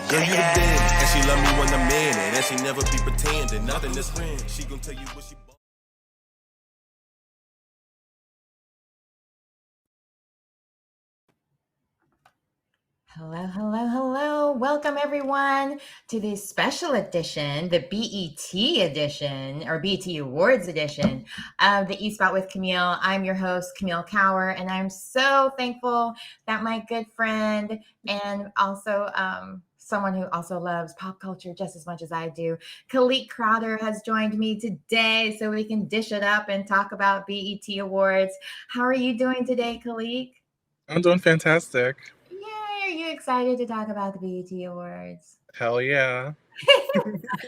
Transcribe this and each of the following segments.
Girl, you the damn, and she love me when I'm in it, and she never be pretending. Nothing is friend. She gon' tell you what she. Hello, hello, hello. Welcome everyone to this special edition, the BET edition or BET Awards edition of the E Spot with Camille. I'm your host, Camille Cower, and I'm so thankful that my good friend and also someone who also loves pop culture just as much as I do, Khaaliq Crowder, has joined me today so we can dish it up and talk about BET Awards. How are you doing today, Khaaliq? I'm doing fantastic. Yay! Are you excited to talk about the BET Awards? Hell yeah.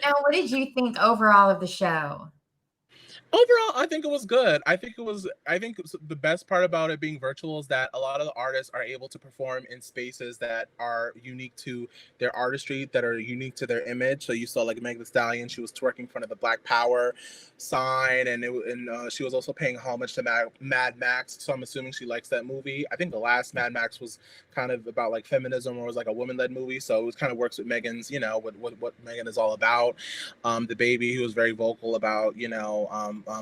Now, what did you think overall of the show? Overall, I think it was good. I think the best part about it being virtual is that a lot of the artists are able to perform in spaces that are unique to their artistry, that are unique to their image. So you saw like Meg Thee Stallion, she was twerking in front of the Black Power sign, and she was also paying homage to Mad Max. So I'm assuming she likes that movie. I think the last Mad Max was kind of about like feminism, or was like a woman-led movie. So it kind of works with Megan's, what Megan is all about. The baby, who was very vocal about,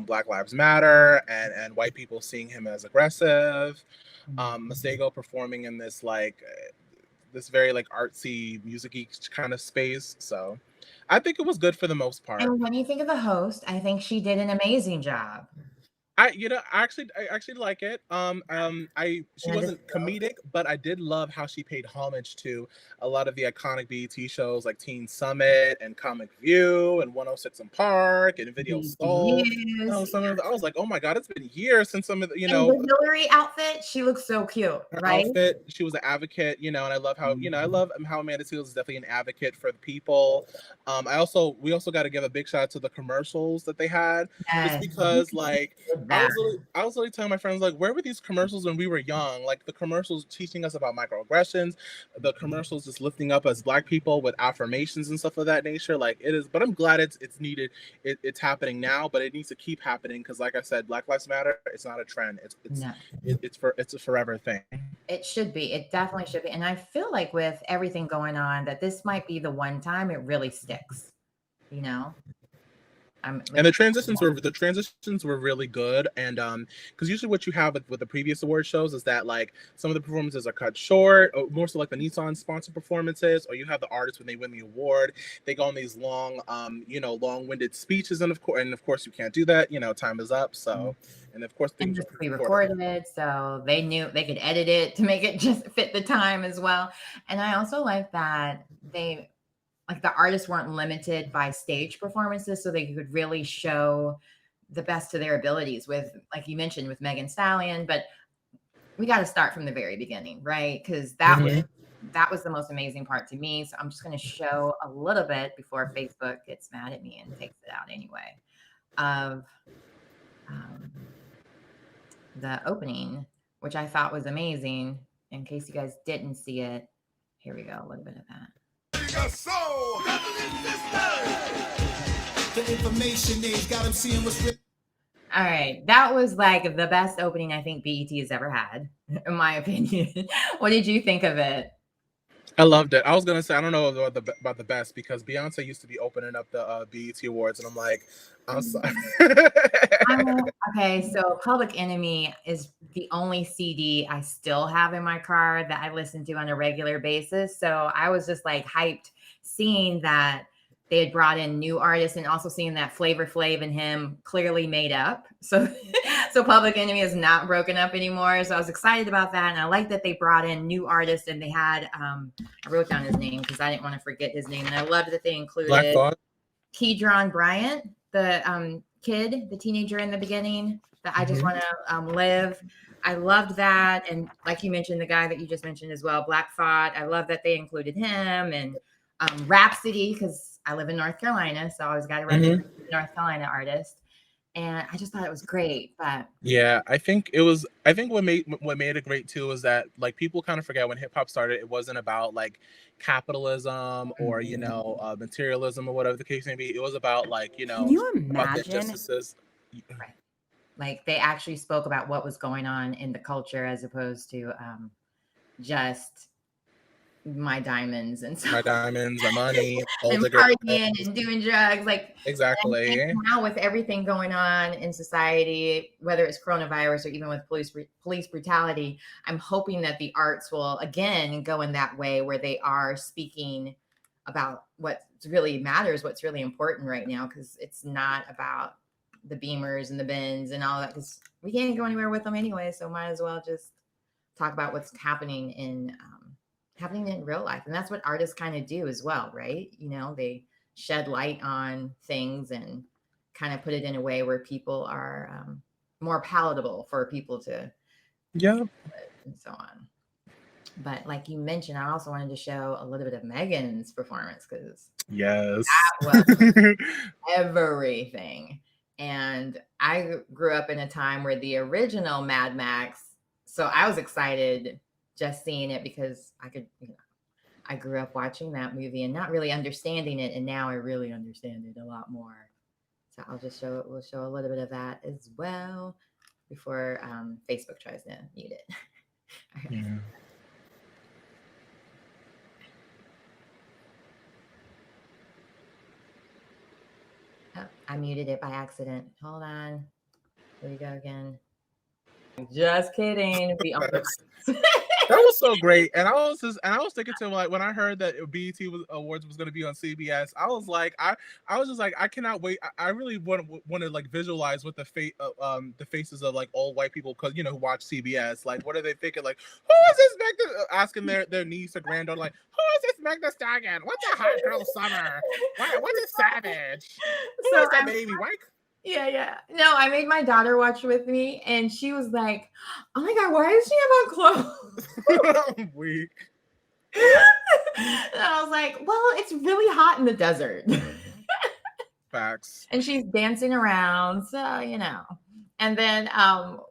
Black Lives Matter and white people seeing him as aggressive. Masego performing in this this very like artsy, music-y kind of space. So I think it was good for the most part. And when you think of the host, I think she did an amazing job. I actually like it. She wasn't comedic, but I did love how she paid homage to a lot of the iconic BET shows like Teen Summit and Comic View and 106 in Park and Video Soul. I was like, oh my god, it's been years since some of the, And the Hillary outfit, she looks so cute, her right? outfit. She was an advocate, and I love how I love how Amanda Seales is definitely an advocate for the people. We also got to give a big shout out to the commercials that they had, just because like. I was literally telling my friends, like, where were these commercials when we were young? Like the commercials teaching us about microaggressions, the commercials just lifting up as Black people with affirmations and stuff of that nature. Like it is, but I'm glad it's needed. It's happening now, but it needs to keep happening because, like I said, Black Lives Matter. It's not a trend. It's a forever thing. It should be. It definitely should be. And I feel like with everything going on, that this might be the one time it really sticks. And the transitions were really good, and because usually what you have with the previous award shows is that like some of the performances are cut short, or more so like the Nissan sponsored performances, or you have the artists when they win the award, they go on these long long-winded speeches, and of course you can't do that, time is up. So and of course things were pre-recorded, so they knew they could edit it to make it just fit the time as well. And I also like that the artists weren't limited by stage performances, so they could really show the best of their abilities with, like you mentioned, with Megan Thee Stallion. But we got to start from the very beginning, right? Because that was the most amazing part to me. So I'm just going to show a little bit before Facebook gets mad at me and takes it out anyway, of the opening, which I thought was amazing. In case you guys didn't see it, here we go, a little bit of that. The information age got him seeing what's written. All right, that was like the best opening I think BET has ever had, in my opinion. What did you think of it? I loved it. I was gonna say I don't know about the best, because Beyonce used to be opening up the BET Awards, and I'm like, I'm sorry. Okay, so Public Enemy is the only CD I still have in my car that I listen to on a regular basis. So I was just like hyped seeing that they had brought in new artists, and also seeing that Flavor Flav and him clearly made up. So Public Enemy is not broken up anymore. So I was excited about that. And I like that they brought in new artists, and they had, I wrote down his name because I didn't want to forget his name. And I loved that they included Kedron Bryant, the kid, the teenager in the beginning, that I Just Want to Live. I loved that. And like you mentioned, the guy that you just mentioned as well, Black Thought. I love that they included him, and Rhapsody, because I live in North Carolina, so I always got to represent the North Carolina artist. And I just thought it was great. But yeah, I think what made it great too is that like people kind of forget when hip hop started, it wasn't about like capitalism or materialism or whatever the case may be. It was about like can you imagine about the injustices. Right. Like they actually spoke about what was going on in the culture, as opposed to just my diamonds and so My diamonds, my money, gold and digger. partying and doing drugs. Like, Exactly. now with everything going on in society, whether it's coronavirus or even with police brutality, I'm hoping that the arts will again go in that way where they are speaking about what really matters, what's really important right now, because it's not about the Beamers and the Benz and all that, because we can't go anywhere with them anyway. So might as well just talk about what's happening in real life. And that's what artists kind of do as well, right? You know, they shed light on things and kind of put it in a way where people are more palatable for people to and so on. But like you mentioned, I also wanted to show a little bit of Megan's performance, because yes, that was everything. And I grew up in a time where the original Mad Max, so I was excited just seeing it because I could, I grew up watching that movie and not really understanding it, and now I really understand it a lot more. So we'll show a little bit of that as well before Facebook tries to mute it. yeah. Oh, I muted it by accident. Hold on. Here we go again. Just kidding. That was so great, and I was thinking to him, like, when I heard that BET Awards was going to be on CBS, I was like, I was just like, I cannot wait. I really want to like visualize what the faces of like old white people, because who watch CBS, like, what are they thinking? Like, who is this Meg? Asking their niece or granddaughter, like, who is this Meg Thee Stallion? What's a hot girl summer? What's a savage? Who is that baby? White? Yeah. No, I made my daughter watch with me, and she was like, "Oh my God, why does she have on clothes?" I'm weak. And I was like, "Well, it's really hot in the desert." Facts. And she's dancing around, so And then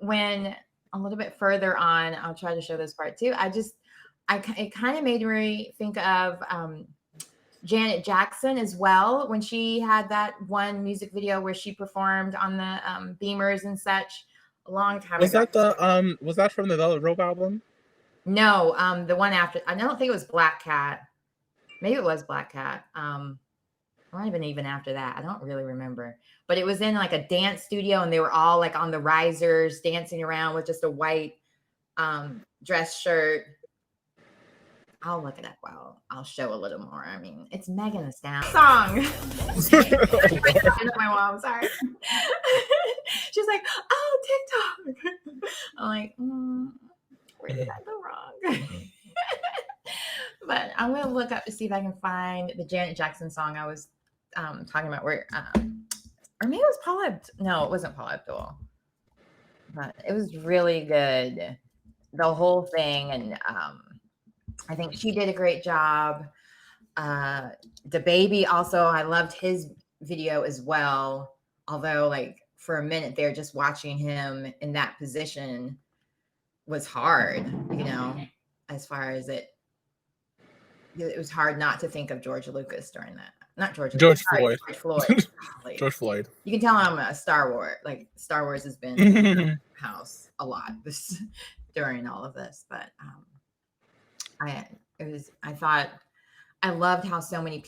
when a little bit further on, I'll try to show this part too. It kind of made me think of Janet Jackson as well, when she had that one music video where she performed on the Beamers and such a long time ago. Was that from the Rope album? No, the one after. I don't think it was Black Cat. Maybe it was Black Cat. Might have been even after that. I don't really remember. But it was in like a dance studio, and they were all like on the risers dancing around with just a white dress shirt. I'll look it up while I'll show a little more. I mean, it's Megan Thee Stallion song. My mom, sorry. She's like, "Oh, TikTok." I'm like, where did I go wrong? But I'm gonna look up to see if I can find the Janet Jackson song I was talking about. Where, or maybe it was Paula Abdul. No, it wasn't Paula Abdul. But it was really good, the whole thing, and I think she did a great job. The baby also, I loved his video as well. Although, like, for a minute there, just watching him in that position was hard, as far as it was hard not to think of George Lucas during that. Not George Floyd. George Floyd. George Floyd. You can tell I'm a Star Wars. Like, Star Wars has been in the house a lot during all of this, but I loved how so many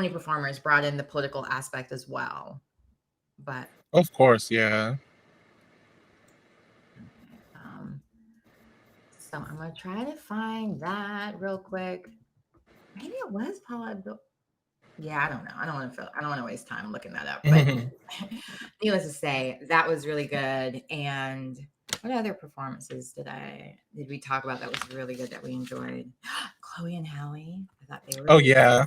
performers brought in the political aspect as well. But of course, yeah. So I'm gonna try to find that real quick. Maybe it was Paula Abdul. Yeah, I don't know. I don't want to waste time looking that up. But needless to say, that was really good. And what other performances did we talk about that was really good that we enjoyed? Chloe and Halle. I thought they were. Oh yeah.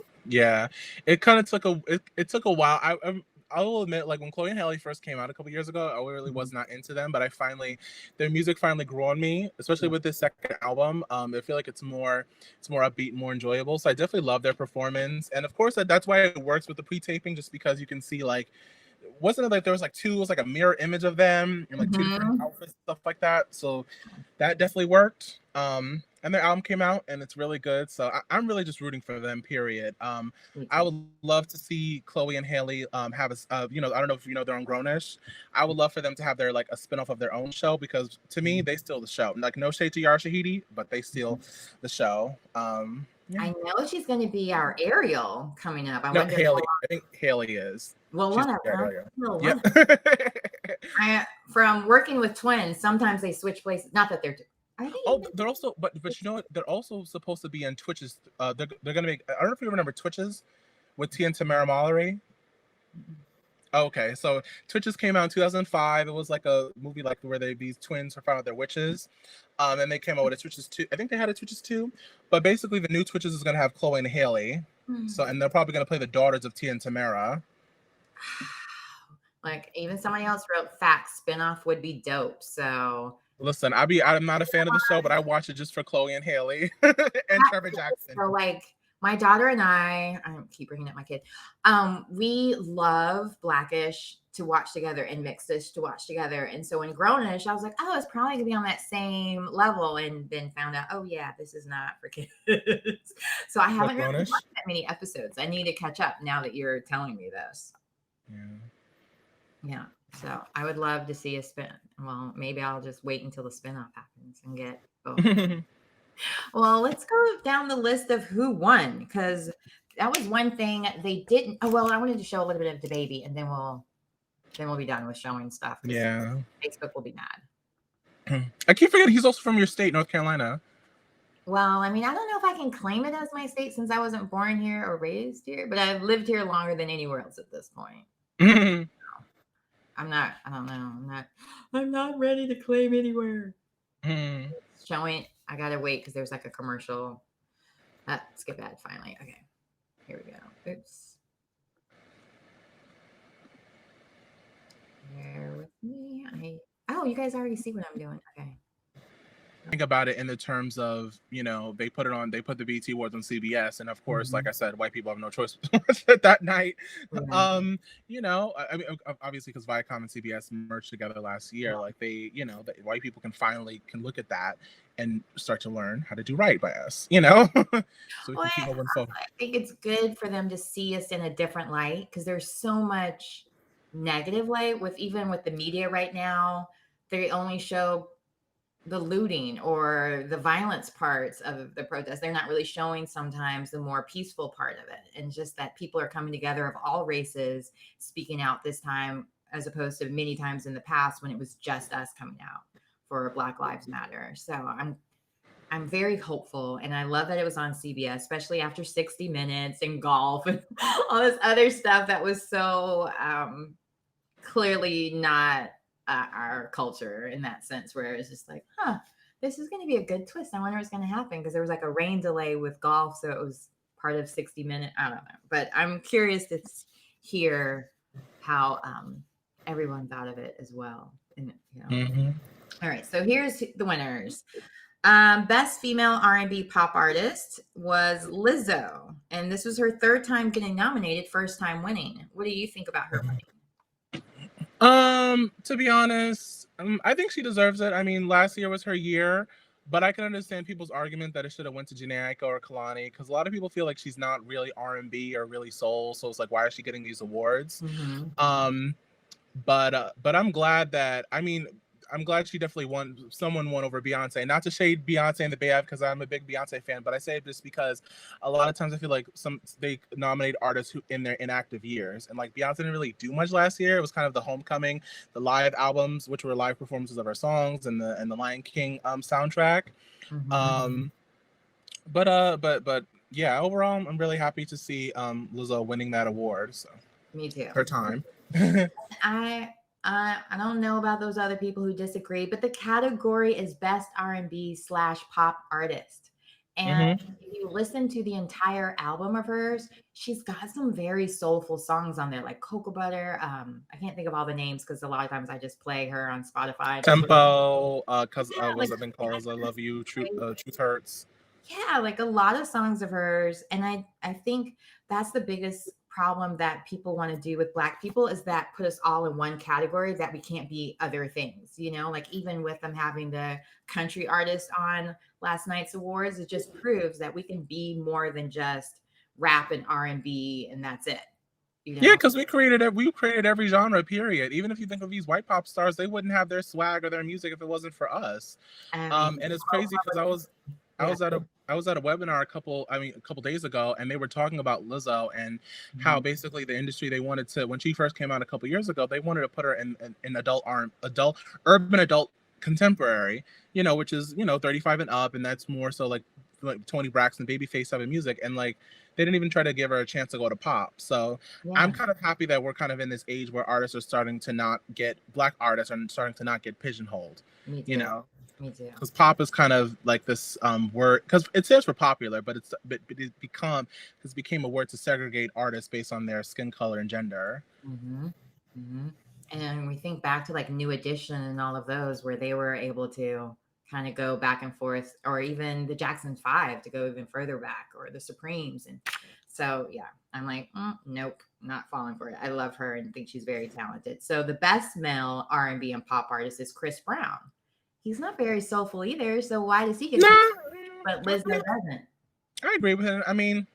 It kind of took a while. I will admit, like, when Chloe and Halle first came out a couple years ago, I really was not into them, but their music finally grew on me, especially with this second album. I feel like it's more upbeat, more enjoyable. So I definitely love their performance, and of course that's why it works with the pre-taping, just because you can see like wasn't it like there was like two, it was like a mirror image of them and like two different outfits, stuff like that. So that definitely worked. And their album came out and it's really good. So I'm really just rooting for them, period. I would love to see Chloe and Hailey have a, you know, I don't know if you know, they're on Grownish. I would love for them to have their like a spinoff of their own show, because to me, they steal the show. Like, no shade to Yara Shahidi, but they steal the show. Yeah. I know she's going to be our Ariel coming up. I No, wonder Hailey. I think Hailey is. Well, She's one of them. Ariel. No, Yeah. From working with twins, sometimes they switch places. Not that they're. Oh, they're also, but you know what? They're also supposed to be in Twitches. They're gonna make. I don't know if you remember Twitches with Tia and Tamara Mallory. Okay, so Twitches came out in 2005. It was like a movie like where these twins found out they're witches. And they came out with a Twitches 2. I think they had a Twitches 2, but basically the new Twitches is gonna have Chloe and Hailey. So, and they're probably gonna play the daughters of Tia and Tamara. Like, even somebody else wrote facts spinoff would be dope. So listen, I'm not a fan of the show, but I watch it just for Chloe and Hailey and Trevor Jackson. So like my daughter and I keep bringing up my kid. We love Blackish to watch together and Mixedish to watch together. And so in Grownish, I was like, oh, it's probably gonna be on that same level. And then found out, oh yeah, this is not for kids. So I haven't really watched that many episodes. I need to catch up now that you're telling me this. Yeah. So I would love to see a spin. Well, maybe I'll just wait until the spinoff happens and get both. Well, let's go down the list of who won, because that was one thing they didn't. Oh, well, I wanted to show a little bit of the baby, and then we'll be done with showing stuff. Yeah. Facebook will be mad. I keep forgetting he's also from your state, North Carolina. Well, I mean, I don't know if I can claim it as my state since I wasn't born here or raised here, but I've lived here longer than anywhere else at this point. I'm not ready to claim anywhere. Showing, I gotta wait because there's like a commercial. Skip ad finally. Okay, here we go. Oops. Bear with me. Oh, you guys already see what I'm doing. Okay. Think about it in the terms of, you know, they put the BET Awards on CBS, and of course, like I said, white people have no choice that night. You know, I mean, obviously because Viacom and CBS merged together last year, like they, you know, white people can finally look at that and start to learn how to do right by us, you know. So we can keep moving forward. I think it's good for them to see us in a different light, because there's so much negative light with the media right now. They only show the looting or the violence parts of the protest. They're not really showing sometimes the more peaceful part of it, and just that people are coming together of all races, speaking out this time, as opposed to many times in the past when it was just us coming out for Black Lives Matter. So I'm very hopeful, and I love that it was on CBS, especially after 60 Minutes and golf and all this other stuff that was so clearly not our culture in that sense, where it's just like, this is going to be a good twist. I wonder what's going to happen, because there was like a rain delay with golf, so it was part of 60 Minutes. I don't know, but I'm curious to hear how everyone thought of it as well. And, you know. All right, so here's the winners. Best female R&B pop artist was Lizzo, and this was her third time getting nominated, first time winning. What do you think about her winning? To be honest, I think she deserves it. I mean, last year was her year, but I can understand people's argument that it should have went to Jhené Aiko or Kalani, because a lot of people feel like she's not really R&B or really soul, so it's like, why is she getting these awards? But I'm glad that, I'm glad she definitely won. Someone won over Beyonce. Not to shade Beyonce and the Bay, because I'm a big Beyonce fan, but I say this because a lot of times I feel like they nominate artists who in their inactive years, and like Beyonce didn't really do much last year. It was kind of the homecoming, the live albums, which were live performances of her songs, and the Lion King soundtrack. But yeah, overall, I'm really happy to see Lizzo winning that award. So me too. Her time. I don't know about those other people who disagree, but the category is best R&B/pop artist. And if you listen to the entire album of hers, she's got some very soulful songs on there, like Cocoa Butter. I can't think of all the names because a lot of times I just play her on Spotify. Tempo, because was it been Carl's I Love You, Truth Hurts. Yeah, like a lot of songs of hers. And I think that's the biggest problem that people want to do with Black people is that put us all in one category that we can't be other things, you know, like even with them having the country artist on last night's awards, it just proves that we can be more than just rap and R&B and that's it. You know? Yeah, because we created every genre, period. Even if you think of these white pop stars, they wouldn't have their swag or their music if it wasn't for us. And it's crazy because I was at a webinar a couple days ago, and they were talking about Lizzo and how basically the industry, they wanted to, when she first came out a couple years ago, they wanted to put her in urban adult contemporary, you know, which is, you know, 35 and up, and that's more so like Toni Braxton, Babyface type of music, and like they didn't even try to give her a chance to go to pop. So I'm kind of happy that we're kind of in this age where artists are starting to not get, Black artists are starting to not get pigeonholed. Me too. You know. Me too. Because pop is kind of like this word, because it stands for popular, but it became a word to segregate artists based on their skin color and gender. Mm-hmm. Mm-hmm. And we think back to like New Edition and all of those where they were able to kind of go back and forth, or even the Jackson 5 to go even further back, or the Supremes. And so, yeah, I'm like, nope, not falling for it. I love her and think she's very talented. So the best male R&B and pop artist is Chris Brown. He's not very soulful either, so why does he get but Lizzo doesn't? I agree with him. I mean,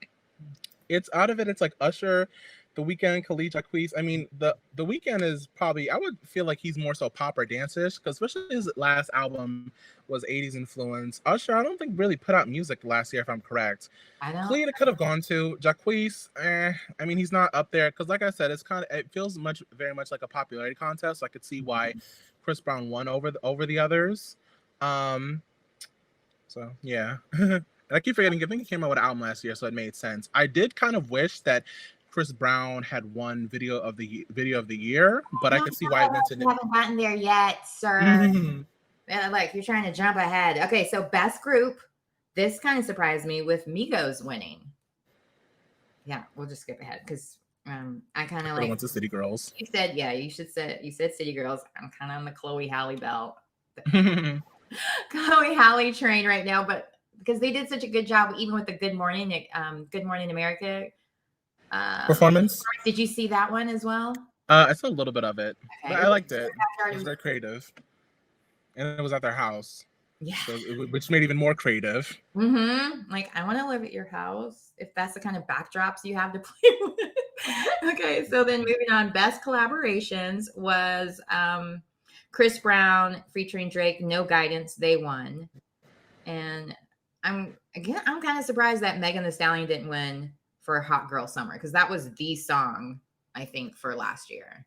it's out of it. It's like Usher, The Weeknd, Khaaliq, Jacquees. I mean, the Weeknd is probably, I would feel like he's more so pop or dance-ish, because especially his last album was 80s influence. Usher, I don't think really put out music last year, if I'm correct. I know. Khaaliq, it could have gone to. Jacquees, I mean, he's not up there, because like I said, it feels very much like a popularity contest. I could see why Chris Brown won over the others. So yeah. And I keep forgetting, I think he came out with an album last year, so it made sense. I did kind of wish that Chris Brown had won video of the year, but I could see why it went to. You haven't gotten there yet, sir. Like, you're trying to jump ahead. Okay, so best group. This kind of surprised me with Migos winning. Yeah, we'll just skip ahead because I kind of like went to City Girls. You said, yeah, you said City Girls. I'm kind of on the Chloe Halle belt. Chloe Halle train right now, but because they did such a good job, even with the Good Morning America performance. Did you see that one as well? I saw a little bit of it. Okay. But I liked it. It was very creative, and it was at their house. Yeah, so which made it even more creative. Like, I want to live at your house if that's the kind of backdrops you have to play with. Okay, so then moving on, best collaborations was Chris Brown featuring Drake, No Guidance. They won, and I'm kind of surprised that Megan Thee Stallion didn't win for Hot Girl Summer, because that was the song I think for last year.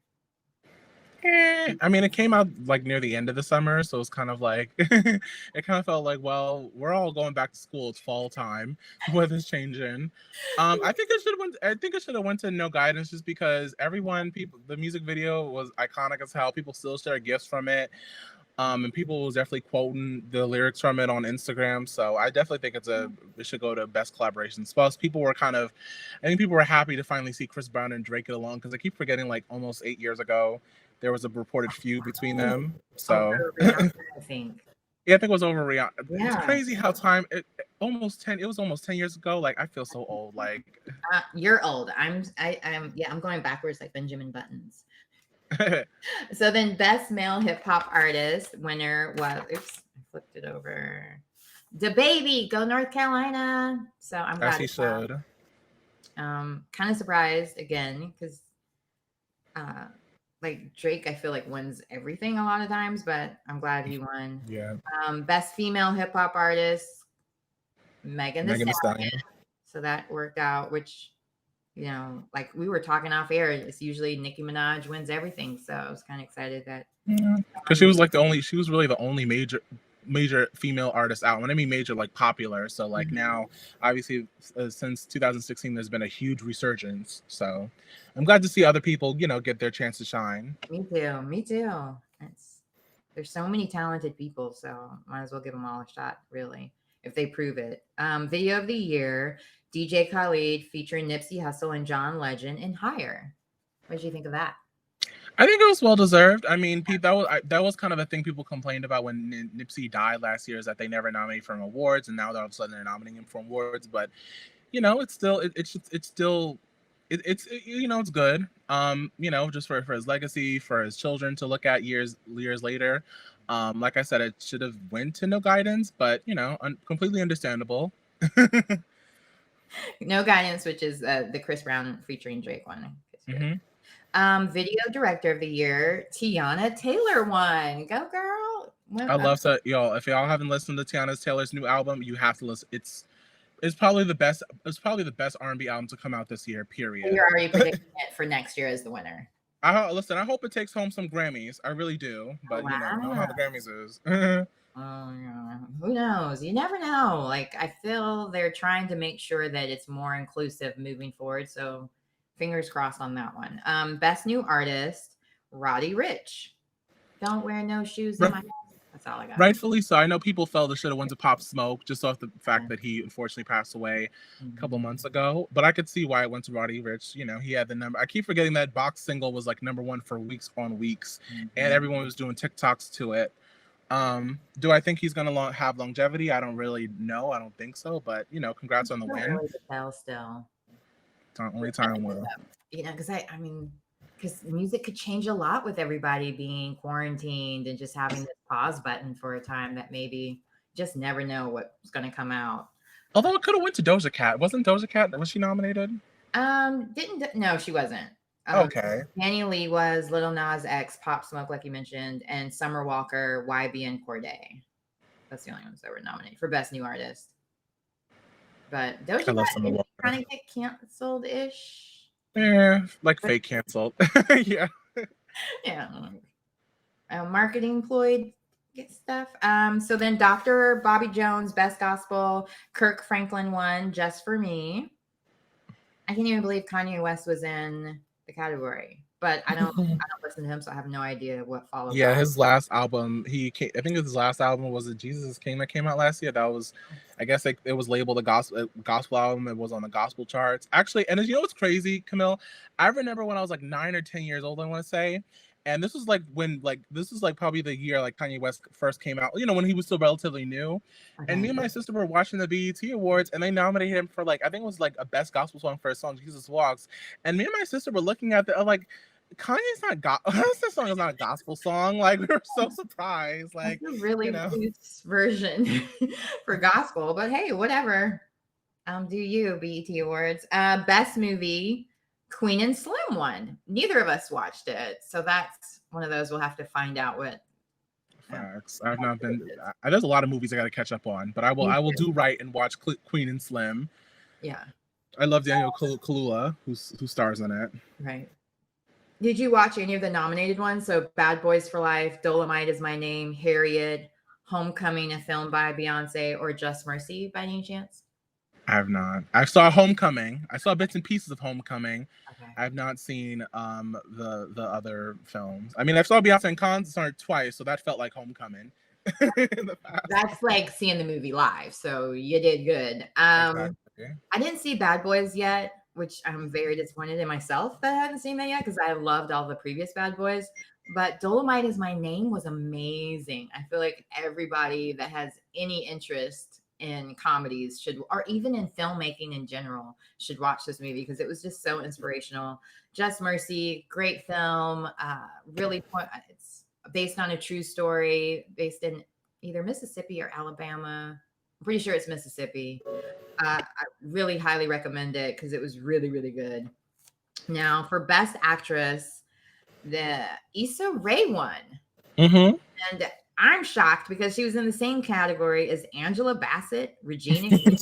I mean, it came out like near the end of the summer, so it's kind of like it kind of felt like, well, we're all going back to school. It's fall time. Weather's changing. I think it should have went to No Guidance, just because the music video was iconic as hell. People still share gifts from it. And people was definitely quoting the lyrics from it on Instagram. So I definitely think it should go to best collaborations. Plus, people were happy to finally see Chris Brown and Drake get along, because I keep forgetting, like, almost 8 years ago, there was a reported feud between them. So Rihanna, I think. Yeah, I think it was over Rihanna. Yeah. It's crazy how it was almost 10 years ago. Like, I feel so old. Like, you're old. I'm going backwards like Benjamin Buttons. So then best male hip hop artist winner was, I flipped it over. DaBaby, go North Carolina. So I'm glad. As he should. Kind of surprised again, because like Drake, I feel like wins everything a lot of times, but I'm glad he won. Yeah. Best female hip hop artist, Megan Thee Stallion. So that worked out, which, you know, like we were talking off air, it's usually Nicki Minaj wins everything. So I was kind of excited that. Because she was really the only major female artist out. When I mean major, like popular. So like now, obviously, since 2016, there's been a huge resurgence. So I'm glad to see other people, you know, get their chance to shine. Me too. There's so many talented people, so might as well give them all a shot, really, if they prove it. Video of the year, DJ Khaled featuring Nipsey Hussle and John Legend in Higher. What did you think of that? I think it was well deserved. I mean, Pete, that was kind of a thing people complained about when Nipsey died last year, is that they never nominated for him awards, and now all of a sudden they're nominating him for awards. But you know, it's still it's good. Just for his legacy, for his children to look at years later. Like I said, it should have went to No Guidance, but completely understandable. No Guidance, which is the Chris Brown featuring Drake one. Video Director of the Year, Teyana Taylor won. Go girl! I love that, y'all. If y'all haven't listened to Teyana Taylor's new album, you have to listen. It's probably the best. It's probably the best R&B album to come out this year. Period. You're already predicting it for next year as the winner. Listen, I hope it takes home some Grammys. I really do. But you know how the Grammys is. Who knows? You never know. Like, I feel they're trying to make sure that it's more inclusive moving forward. So fingers crossed on that one. Best New Artist, Roddy Ricch. Don't wear no shoes in my house. That's all I got. Rightfully so. I know people felt it should have went to Pop Smoke just off the fact that he unfortunately passed away a couple months ago. But I could see why it went to Roddy Ricch. He had the number. I keep forgetting that Box single was like #1 for weeks on weeks, and everyone was doing TikToks to it. Do I think he's gonna have longevity? I don't really know. I don't think so. But congrats on the win. Really tell still. Only time will. Because because music could change a lot with everybody being quarantined and just having this pause button for a time that maybe just never know what's going to come out. Although it could have went to Doja Cat. Wasn't Doja Cat, was she nominated? No, she wasn't. Okay. Annie Lee was, Lil Nas X, Pop Smoke, like you mentioned, and Summer Walker, YBN Cordae. That's the only ones that were nominated for Best New Artist. But Doja Cat is trying to get canceled-ish. Yeah, like fake canceled. Yeah. Yeah. Marketing employed get stuff. So then Dr. Bobby Jones, Best Gospel, Kirk Franklin won, Just for Me. I can't even believe Kanye West was in the category, but I don't listen to him, so I have no idea what followed. Yeah, his last album, I think his last album was a Jesus King that came out last year. That was, I guess it was labeled a gospel album. It was on the gospel charts. Actually, and you know what's crazy, Camille? I remember when I was like 9 or 10 years old, I want to say, and this was probably the year like Kanye West first came out, when he was still relatively new. Okay. And me and my sister were watching the BET Awards, and they nominated him for I think it was like a best gospel song for his song Jesus Walks. And me and my sister were looking at like, Kanye's not this song is not a gospel song. Like, we were so surprised. Like, that's a really loose version for gospel, but hey, whatever. Do you BET Awards? Best movie, Queen and Slim won. Neither of us watched it, so that's one of those we'll have to find out what. Facts. I've not been. There's a lot of movies I got to catch up on, but I will do right and watch Queen and Slim. Yeah. I love Daniel Kaluuya, who stars in it. Right. Did you watch any of the nominated ones? So Bad Boys for Life, Dolomite Is My Name, Harriet, Homecoming, a film by Beyonce, or Just Mercy by any chance? I have not. I saw Homecoming. I saw bits and pieces of Homecoming. Okay. I have not seen the other films. I mean, I saw Beyonce in concert twice, so that felt like Homecoming. In the past. That's like seeing the movie live, so you did good. Exactly. I didn't see Bad Boys yet, which I'm very disappointed in myself that I haven't seen that yet because I loved all the previous Bad Boys. But Dolomite Is My Name was amazing. I feel like everybody that has any interest in comedies should, or even in filmmaking in general, should watch this movie because it was just so inspirational. Just Mercy, great film. It's based on a true story, based in either Mississippi or Alabama. I'm pretty sure it's Mississippi. I really highly recommend it because it was really, really good. Now, for Best Actress, the Issa Rae won. Mm-hmm. And I'm shocked because she was in the same category as Angela Bassett, Regina King,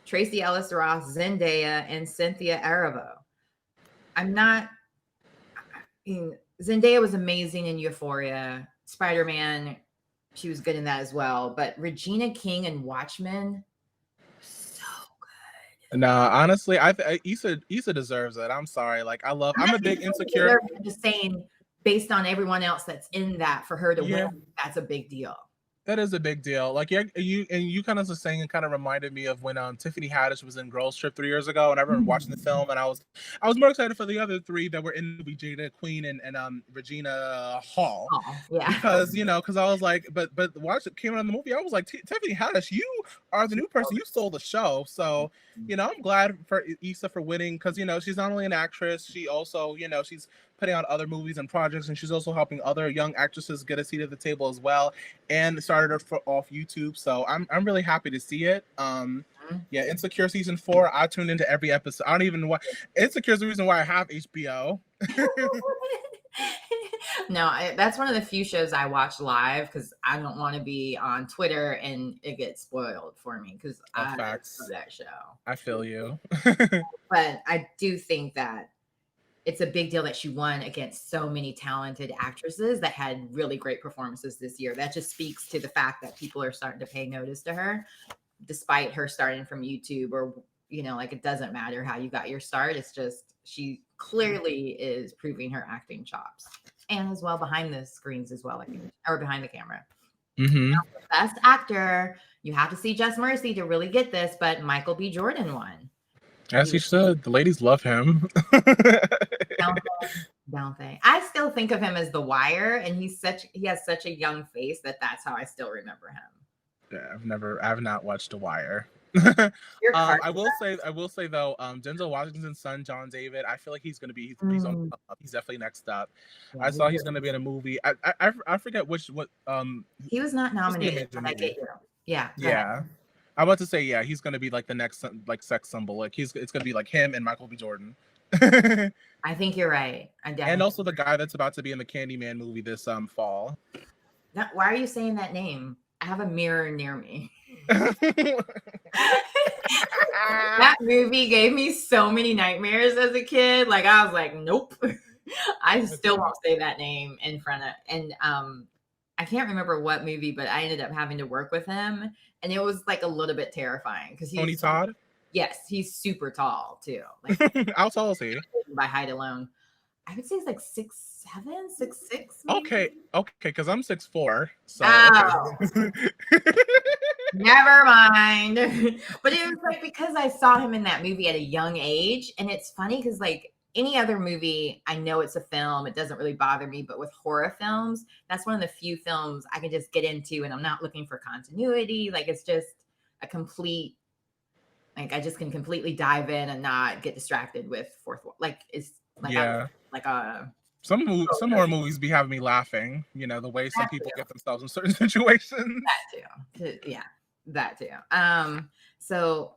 Tracee Ellis Ross, Zendaya, and Cynthia Erivo. Zendaya was amazing in Euphoria. Spider-Man, she was good in that as well. But Regina King in Watchmen, so good. Nah, honestly, Issa deserves it. I'm sorry. Like, I'm a big Insecure. I'm just saying, based on everyone else that's in that, for her to win, that's a big deal. That is a big deal. Like you kind of was saying, it kind of reminded me of when Tiffany Haddish was in Girls Trip 3 years ago, and I remember watching the film, and I was more excited for the other three that were in the movie, Jada Queen and Regina Hall, Yeah. because because I was like, but watch it came out in the movie, I was like, Tiffany Haddish, you are the new person, you stole the show. So I'm glad for Issa for winning, because she's not only an actress, she also she's putting on other movies and projects, and she's also helping other young actresses get a seat at the table as well, and started off YouTube. So I'm really happy to see it. Yeah, Insecure season 4, I tuned into every episode. I don't even watch Insecure is the reason why I have HBO. No, that's one of the few shows I watch live, because I don't want to be on Twitter and it gets spoiled for me, because I love that show. I feel you. But I do think that it's a big deal that she won against so many talented actresses that had really great performances this year. That just speaks to the fact that people are starting to pay notice to her, despite her starting from YouTube, or, like, it doesn't matter how you got your start. It's just, she clearly is proving her acting chops, and as well behind the screens as well, I think, or behind the camera. Mm-hmm. Now, best actor, you have to see Just Mercy to really get this, but Michael B. Jordan won. As he should. The ladies love him. Don't they? I still think of him as The Wire, and he has such a young face that's how I still remember him. Yeah, I've not watched The Wire. I will say though, Denzel Washington's son, John David, I feel like he's gonna be he's definitely next up. Yeah, I saw he's gonna be in a movie. I forget what he was not nominated. I get you. Yeah. Yeah. I'm about to say, yeah, he's gonna be like the next like sex symbol. Like it's gonna be like him and Michael B. Jordan. I think you're right. And also the guy that's about to be in the Candyman movie this fall. Why are you saying that name? I have a mirror near me. That movie gave me so many nightmares as a kid. Like, I was like, nope. I still won't say that name in front of, and I can't remember what movie, but I ended up having to work with him, and it was like a little bit terrifying because Tony Todd. Yes, he's super tall too. Like, how tall is he? By height alone, I would say he's like 6'7", 6'6". Okay, because I'm 6'4". So okay. Never mind. But it was like because I saw him in that movie at a young age, and it's funny because like any other movie, I know it's a film, it doesn't really bother me, but with horror films, that's one of the few films I can just get into, and I'm not looking for continuity. Like, it's just a complete, like, I just can completely dive in and not get distracted with fourth wall. Like, it's like, yeah, some horror movies be having me laughing, the way some people get themselves in certain situations. That too. So,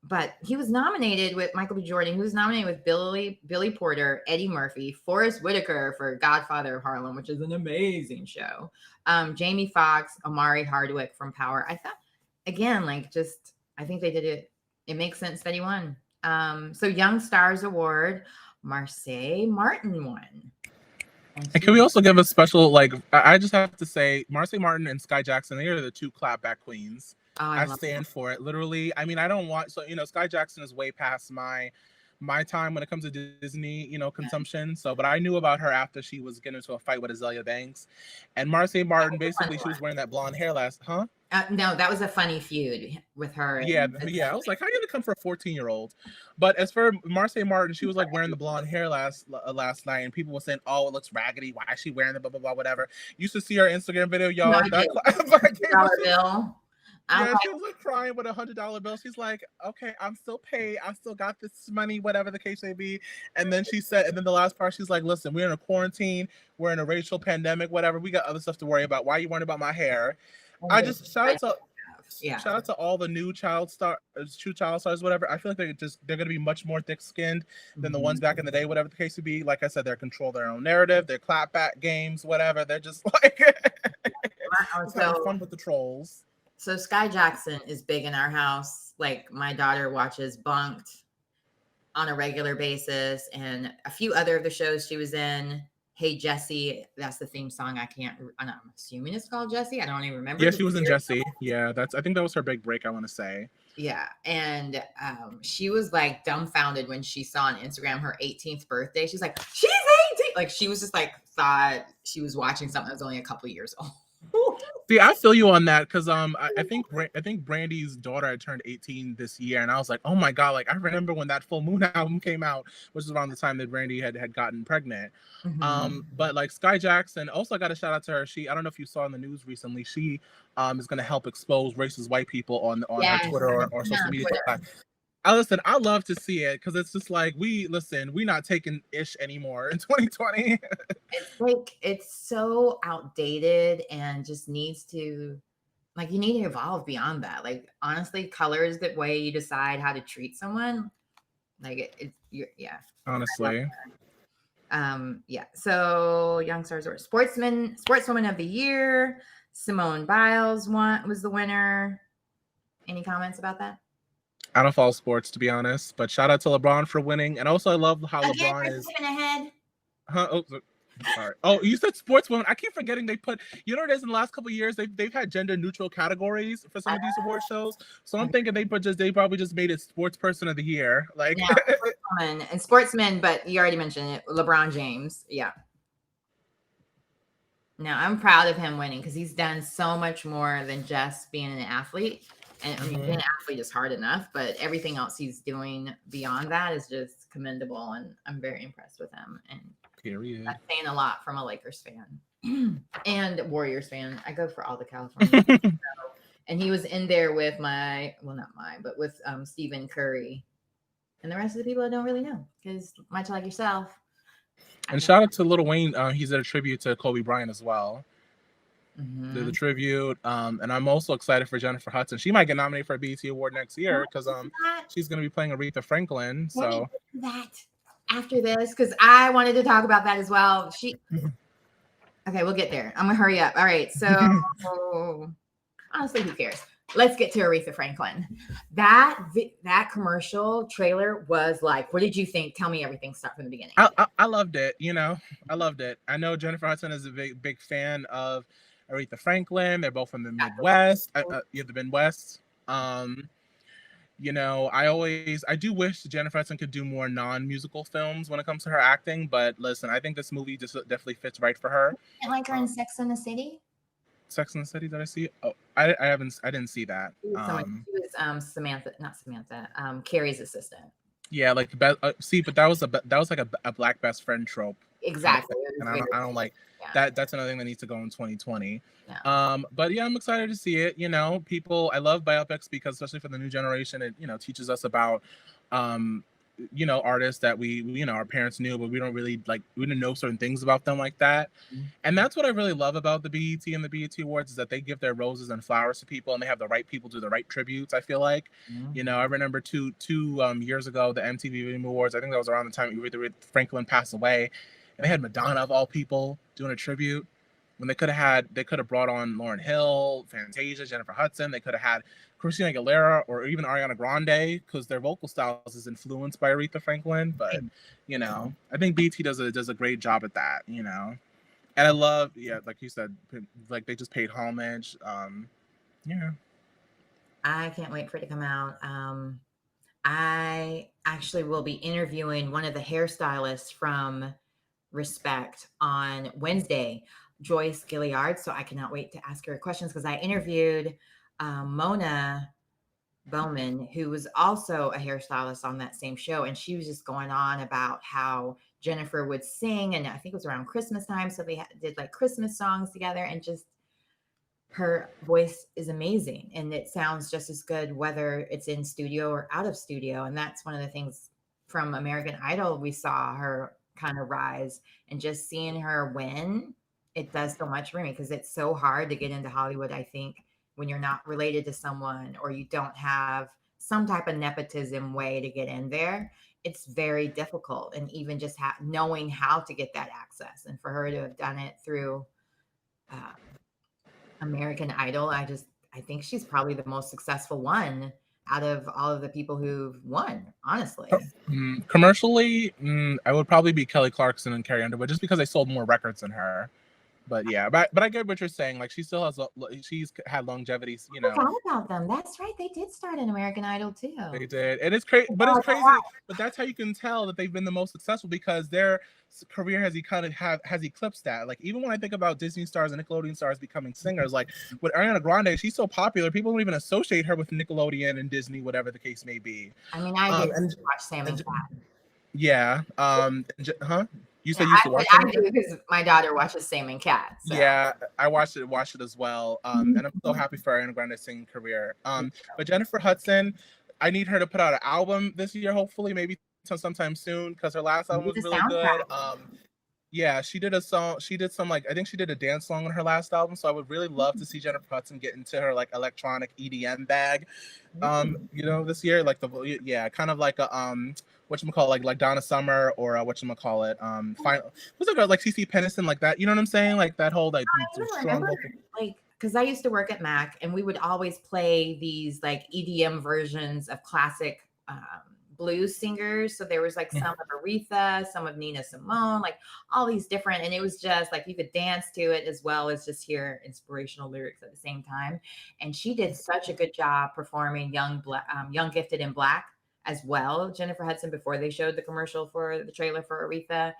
but he was nominated with Michael B. Jordan. He was nominated with Billy Porter, Eddie Murphy, Forrest Whitaker for Godfather of Harlem, which is an amazing show. Jamie Foxx, Omari Hardwick from Power. I thought, again, like, just, I think they did it. It makes sense that he won. So Young Stars Award, Marseille Martin won. And can we also give a special, like, I just have to say, Marseille Martin and Sky Jackson, they are the two clapback queens. I stand for it, literally. I mean, I don't want, so, Sky Jackson is way past my time when it comes to Disney, consumption. So, but I knew about her after she was getting into a fight with Azalea Banks. And Marseille Martin, basically, she was wearing that blonde hair no, that was a funny feud with her. Yeah. I was like, how are you gonna come for a 14-year-old? But as for Marseille Martin, she was like wearing the blonde hair last night, and people were saying, "Oh, it looks raggedy. Why is she wearing the blah blah blah whatever?" You used to see her Instagram video, y'all. $100 bill. Yeah, she was like crying with $100 bill. She's like, "Okay, I'm still paid. I still got this money, whatever the case may be." And then she said, and then the last part, she's like, "Listen, we're in a quarantine. We're in a racial pandemic. Whatever. We got other stuff to worry about. Why are you worrying about my hair?" I just shout out to all the new child stars, whatever. I feel like they're gonna be much more thick-skinned than the ones back in the day, whatever the case would be. Like I said, they're control their own narrative, their clapback games, whatever. They're just like having fun with the trolls. So Sky Jackson is big in our house. Like, my daughter watches Bunked on a regular basis, and a few other of the shows she was in. Hey Jessie, that's the theme song. I'm assuming it's called Jessie. I don't even remember. Yeah, she was in Jessie. Yeah, I think that was her big break, I want to say. Yeah, and she was like dumbfounded when she saw on Instagram her 18th birthday. She's like, she's 18. Like, she was just like, thought she was watching something that was only a couple years old. See, I feel you on that because I think Brandy's daughter had turned 18 this year, and I was like, oh my god, like I remember when that Full Moon album came out, which is around the time that Brandy had gotten pregnant. But like Sky Jackson, also I got a shout out to her. I don't know if you saw in the news recently, she is going to help expose racist white people on her Twitter or social media. I love to see it because it's just like we not taking ish anymore in 2020. It's like it's so outdated and just needs to, like, you need to evolve beyond that. Like, honestly, color is the way you decide how to treat someone. Like Honestly. Yeah. So Young Stars or Sportswoman of the Year, Simone Biles was the winner. Any comments about that? I don't follow sports, to be honest, but shout out to LeBron for winning. And also I love how Again, LeBron is ahead. Huh? Oh, sorry. Oh, you said sportswoman. I keep forgetting they put. You know what it is in the last couple of years they've had gender neutral categories for some of these award shows. So I'm thinking they probably just made it sports person of the year. Like sportswoman and sportsman, but you already mentioned it. LeBron James. Yeah. Now I'm proud of him winning because he's done so much more than just being an athlete. And I mean, being an athlete is hard enough, but everything else he's doing beyond that is just commendable. And I'm very impressed with him. And period. that's saying a lot from a Lakers fan and Warriors fan. I go for all the California. And he was in there with with Stephen Curry and the rest of the people I don't really know because much like yourself. And shout out to Lil Wayne. He's at a tribute to Kobe Bryant as well. The tribute, and I'm also excited for Jennifer Hudson. She might get nominated for a BET Award next year because she's going to be playing Aretha Franklin. So that after this, because I wanted to talk about that as well. Okay, we'll get there. I'm gonna hurry up. All right, so honestly, who cares? Let's get to Aretha Franklin. That commercial trailer was like, what did you think? Tell me everything. Start from the beginning. I loved it. I loved it. I know Jennifer Hudson is a big fan of Aretha Franklin. They're both from the Midwest. The Midwest. I do wish Jennifer Hudson could do more non-musical films when it comes to her acting. But listen, I think this movie just definitely fits right for her. I like her in Sex and the City. Sex and the City, did I see? Oh, I didn't see that. She was Samantha, Carrie's assistant. Yeah, like but that was like a black best friend trope. Exactly. And I don't like that. That's another thing that needs to go in 2020. Yeah. But yeah, I'm excited to see it. I love biopics because especially for the new generation, it teaches us about artists that we our parents knew, but we didn't know certain things about them like that. And that's what I really love about the BET and the BET Awards is that they give their roses and flowers to people and they have the right people do the right tributes. I feel like, I remember two years ago, the MTV Video Awards, I think that was around the time Aretha Franklin passed away, and they had Madonna of all people doing a tribute when they could have brought on Lauryn Hill, Fantasia, Jennifer Hudson. They could have had Christina Aguilera or even Ariana Grande because their vocal styles is influenced by Aretha Franklin. But I think BT does a great job at that. And I love, like you said, like they just paid homage. I can't wait for it to come out. I actually will be interviewing one of the hairstylists from Respect on Wednesday, Joyce Gilliard. So I cannot wait to ask her questions because I interviewed Mona Bowman, who was also a hairstylist on that same show. And she was just going on about how Jennifer would sing. And I think it was around Christmas time. So they did like Christmas songs together and just her voice is amazing. And it sounds just as good, whether it's in studio or out of studio. And that's one of the things from American Idol. We saw her kind of rise and just seeing her win. It does so much for me because it's so hard to get into Hollywood, I think, when you're not related to someone or you don't have some type of nepotism way to get in there. It's very difficult. And even just knowing how to get that access. And for her to have done it through American Idol, I think she's probably the most successful one out of all of the people who've won, honestly. Commercially, I would probably be Kelly Clarkson and Carrie Underwood just because they sold more records than her. But yeah, but I get what you're saying. Like she still has, she's had longevity. You I know, forgot about them. That's right. They did start in American Idol too. they did, and it's crazy. But it's crazy. But that's how you can tell that they've been the most successful because their career has has eclipsed that. Like even when I think about Disney stars and Nickelodeon stars becoming singers, like with Ariana Grande, she's so popular, people don't even associate her with Nickelodeon and Disney, whatever the case may be. I mean, I did watch Sam and Cat. Yeah. Huh? You said Yeah, you used to watch it? I do because my daughter watches Sam and Cat. So. Yeah, I watched it as well. And I'm so happy for Ariana Grande's singing career. But Jennifer Hudson, I need her to put out an album this year, hopefully, maybe sometime soon, because her last album was really good. Yeah, she did a song. She did some I think she did a dance song on her last album. So I would really love to see Jennifer Hudson get into her electronic EDM bag. This year, kind of like a whatchamacallit, like Donna Summer or whatchamacallit, what's it called, like CC Peniston, like that, you know what I'm saying, like that whole strong vocal. Because I used to work at Mac and we would always play these EDM versions of classic blues singers. So there was some of Aretha, some of Nina Simone, all these different, and it was just you could dance to it as well as just hear inspirational lyrics at the same time. And she did such a good job performing Young Gifted in Black as well, Jennifer Hudson, before they showed the commercial for the trailer for Aretha,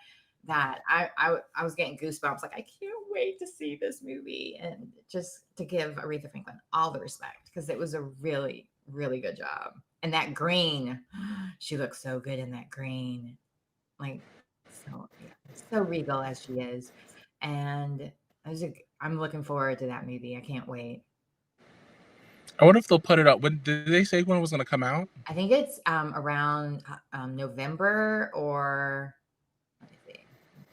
that I was getting goosebumps. I can't wait to see this movie, and just to give Aretha Franklin all the respect because it was a really, really good job. And that green, she looks so good in that green, so regal as she is. And I'm looking forward to that movie. I can't wait. I wonder if they'll put it up. When did they say when it was going to come out? I think it's around November or. Let me see.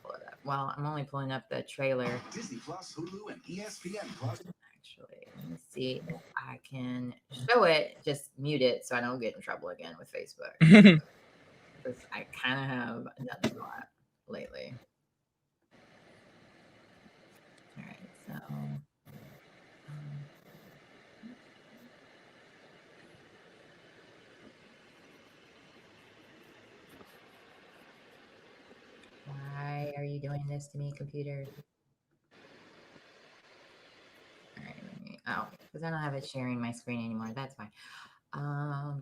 Pull it up. Well, I'm only pulling up the trailer. Disney Plus, Hulu, and ESPN Plus. Actually, let me see if I can show it. Just mute it so I don't get in trouble again with Facebook. Because I kind of have done a lot lately. All right, so. Why are you doing this to me, computer? All right, because I don't have it sharing my screen anymore. That's fine.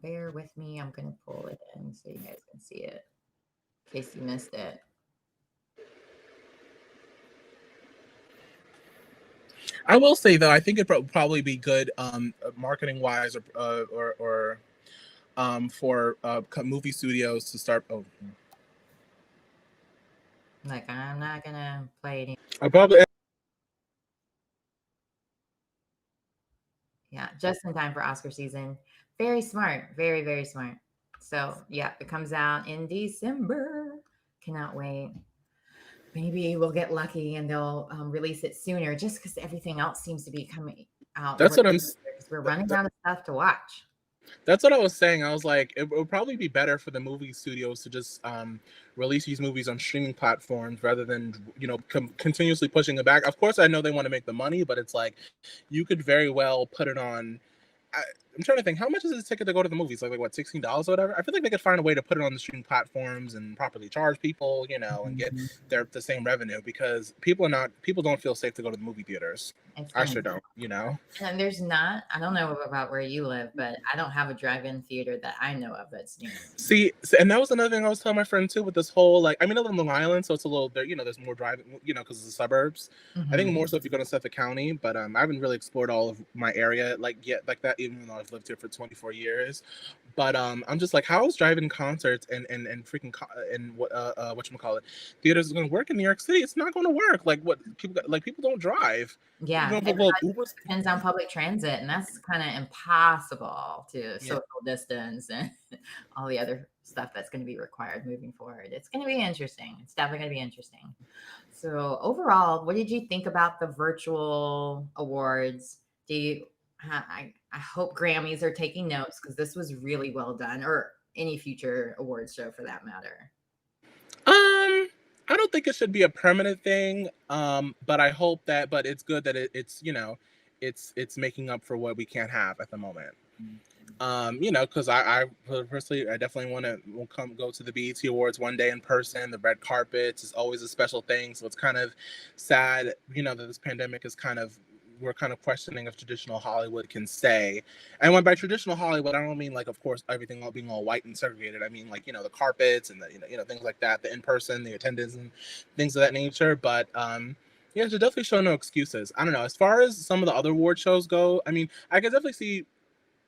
Bear with me. I'm gonna pull it in so you guys can see it in case you missed it. I will say though, I think it would probably be good, marketing wise, or for movie studios to start. Oh. I'm not gonna play any. I probably. Yeah, just in time for Oscar season. Very smart. Very, very smart. So yeah, it comes out in December. Cannot wait. Maybe we'll get lucky and they'll release it sooner, just because everything else seems to be coming out. That's what I'm. We're running out of stuff to watch. That's what I was saying. I was like, it would probably be better for the movie studios to just release these movies on streaming platforms rather than, continuously pushing it back. Of course, I know they want to make the money, but it's you could very well put it on. I'm trying to think, how much is a ticket to go to the movies? Like what, $16 or whatever? I feel like they could find a way to put it on the streaming platforms and properly charge people, and get the same revenue, because people don't feel safe to go to the movie theaters. I sure don't, And there's not, I don't know about where you live, but I don't have a drive-in theater that I know of that's near. See, and that was another thing I was telling my friend too, with this whole, I live in Long Island, so it's a little there, there's more driving, because of the suburbs. I think more so if you go to Suffolk County, but I haven't really explored all of my area yet, like that, even though I've lived here for 24 years. But I'm just how is driving concerts and freaking whatchamacallit theaters going to work in New York City? It's not going to work. People don't drive. Yeah, it depends on public transit, and that's kind of impossible to social distance and all the other stuff that's going to be required moving forward. It's going to be interesting. It's definitely going to be interesting. So overall, what did you think about the virtual awards? I hope Grammys are taking notes, because this was really well done, or any future awards show for that matter. I don't think it should be a permanent thing, but I hope that. But it's good that it's making up for what we can't have at the moment. You know, because I personally, I definitely want to go to the BET Awards one day in person. The red carpets is always a special thing, so it's kind of sad, you know, that this pandemic is kind of, we're kind of questioning if traditional Hollywood can stay. And when by traditional Hollywood, I don't mean like, of course, everything all being all white and segregated. I mean like, you know, the carpets and the things like that, the in person, the attendance, and things of that nature. But yeah, to definitely show no excuses. I don't know. As far as some of the other award shows go, I mean, I could definitely see.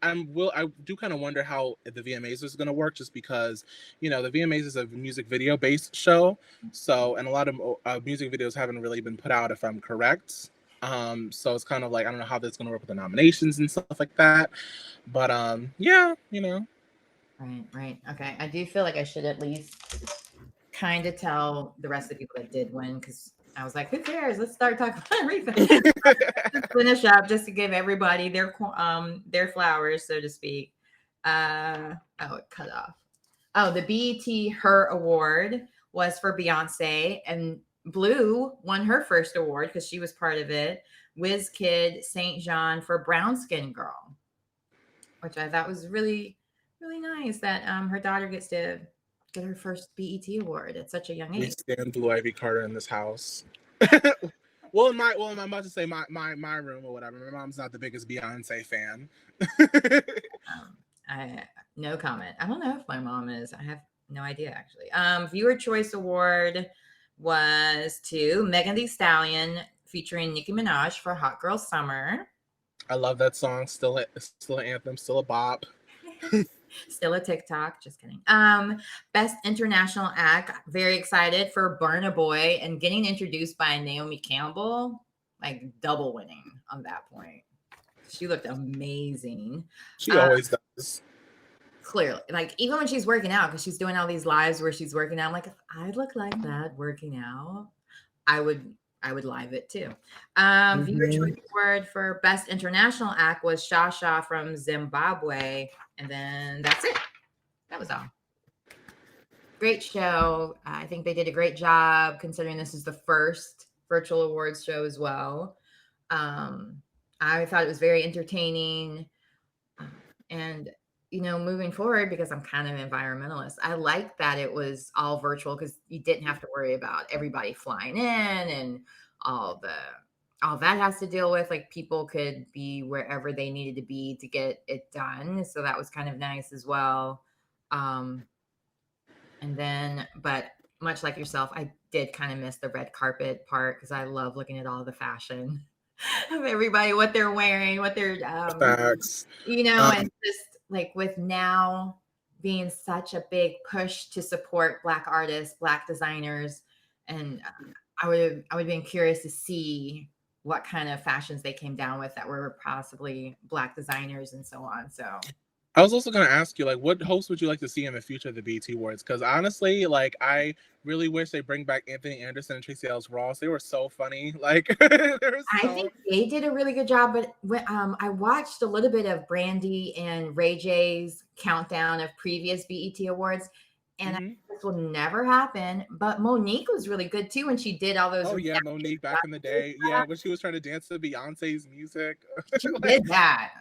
I do kind of wonder how the VMAs is going to work, just because, you know, the VMAs is a music video based show, so, and a lot of music videos haven't really been put out, if I'm correct. So it's kind of like, I don't know how that's going to work with the nominations and stuff like that, but yeah, you know. Right. Okay. I do feel like I should at least kind of tell the rest of the people that did win, because I was like, who cares? Let's start talking about everything. Let's finish up just to give everybody their flowers, so to speak. It cut off. Oh, the BET Her Award was for Beyonce, and Blue won her first award because she was part of it. WizKid St. John for Brown Skin Girl, which I thought was really, really nice that her daughter gets to get her first BET award at such a young We age. stand Blue Ivy Carter in this house. I'm about to say my room or whatever. My mom's not the biggest Beyonce fan. I no comment. I don't know if my mom is. I have no idea actually. Viewer Choice Award was to Megan Thee Stallion featuring Nicki Minaj for Hot Girl Summer. I love that song. Still an anthem. Still a bop. Still a TikTok. Just kidding. Best International Act. Very excited for Burna Boy and getting introduced by Naomi Campbell. Like double winning on that point. She looked amazing. She always does. Clearly, like even when she's working out, because she's doing all these lives where she's working out. I'm like, if I look like that working out, I would live it too. Viewer Choice Award for Best International Act was Shasha from Zimbabwe, and then that's it. That was all. Great show. I think they did a great job considering this is the first virtual awards show as well. I thought it was very entertaining, and you know, moving forward, because I'm kind of environmentalist, I like that it was all virtual because you didn't have to worry about everybody flying in and all that has to deal with. Like people could be wherever they needed to be to get it done. So that was kind of nice as well. And then, but much like yourself, I did kind of miss the red carpet part because I love looking at all the fashion of everybody, what they're wearing, what they're, Facts. you know, and just like with now being such a big push to support Black artists, Black designers, and I would have been curious to see what kind of fashions they came down with that were possibly Black designers and so on. So I was also going to ask you, like, what host would you like to see in the future of the BET Awards? Because honestly, like, I really wish they bring back Anthony Anderson and Tracee Ellis Ross. They were so funny. Like, I think they did a really good job. But when, I watched a little bit of Brandy and Ray J's countdown of previous BET Awards, and I think this will never happen. But Monique was really good too when she did all those. Oh yeah, Monique back in the day. Yeah, when she was trying to dance to Beyonce's music. She did that.